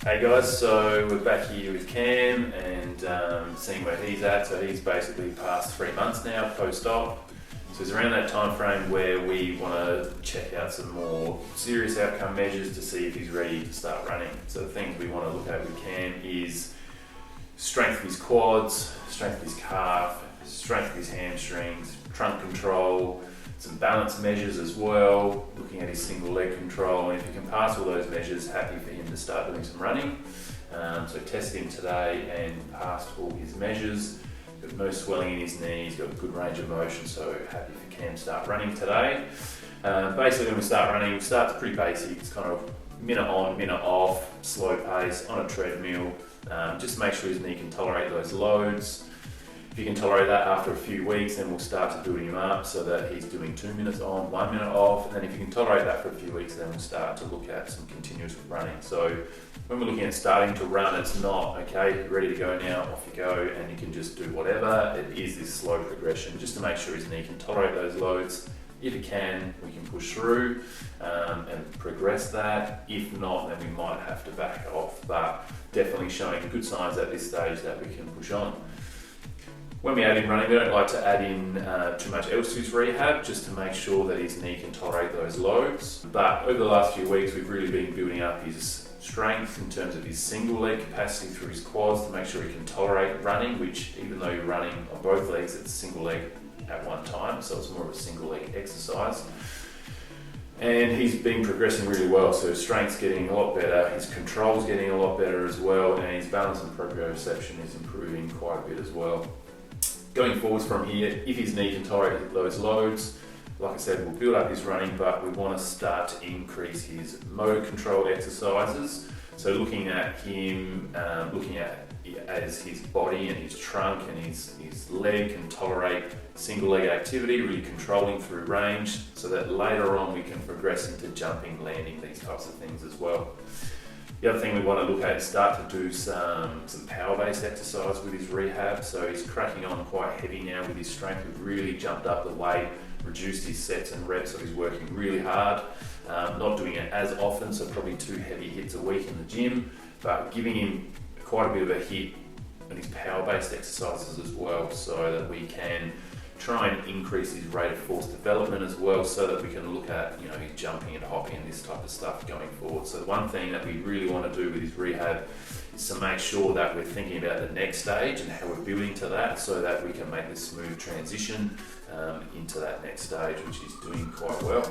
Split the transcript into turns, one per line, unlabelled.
Hey guys, so we're back here with Cam and seeing where he's at. So he's basically past 3 months now post-op. So it's around that time frame where we want to check out some more serious outcome measures to see if he's ready to start running. So the things we want to look at with Cam is strength of his quads, strength of his calf, strength of his hamstrings, trunk control, some balance measures as well, looking at his single leg control, and if he can pass all those measures, happy for him to start doing some running. So tested him today and passed all his measures. Got no swelling in his knees, got a good range of motion, so happy for Cam to start running today. Basically when we start running, it starts pretty basic. It's kind of minute on, minute off, slow pace, on a treadmill. Just make sure his knee can tolerate those loads. If you can tolerate that after a few weeks, then we'll start to building him up so that he's doing 2 minutes on, 1 minute off. And then if you can tolerate that for a few weeks, then we'll start to look at some continuous running. So when we're looking at starting to run, it's not, okay, you're ready to go now, off you go, and you can just do whatever. It is this slow progression just to make sure his knee can tolerate those loads. If it can, we can push through and progress that. If not, then we might have to back off, but definitely showing good signs at this stage that we can push on. When we add in running, we don't like to add in too much else to his rehab, just to make sure that his knee can tolerate those loads. But over the last few weeks, we've really been building up his strength in terms of his single leg capacity through his quads to make sure he can tolerate running, which even though you're running on both legs, it's single leg at one time, so it's more of a single leg exercise. And he's been progressing really well, so his strength's getting a lot better, his control's getting a lot better as well, and his balance and proprioception is improving quite a bit as well. Going forwards from here, if his knee can tolerate those loads, like I said, we'll build up his running, but we want to start to increase his motor control exercises. So looking at him, looking at as his body and his trunk and his leg can tolerate single leg activity, really controlling through range, so that later on we can progress into jumping, landing, these types of things as well. The other thing we want to look at is start to do some power-based exercise with his rehab. So he's cracking on quite heavy now with his strength. We've really jumped up the weight, reduced his sets and reps, so he's working really hard. Not doing it as often, so probably 2 heavy hits a week in the gym, but giving him quite a bit of a hit on his power-based exercises as well, so that we can try and increase his rate of force development as well, so that we can look at, his jumping and hopping and this type of stuff going forward. So the one thing that we really want to do with his rehab is to make sure that we're thinking about the next stage and how we're building to that, so that we can make this smooth transition into that next stage, which he's doing quite well.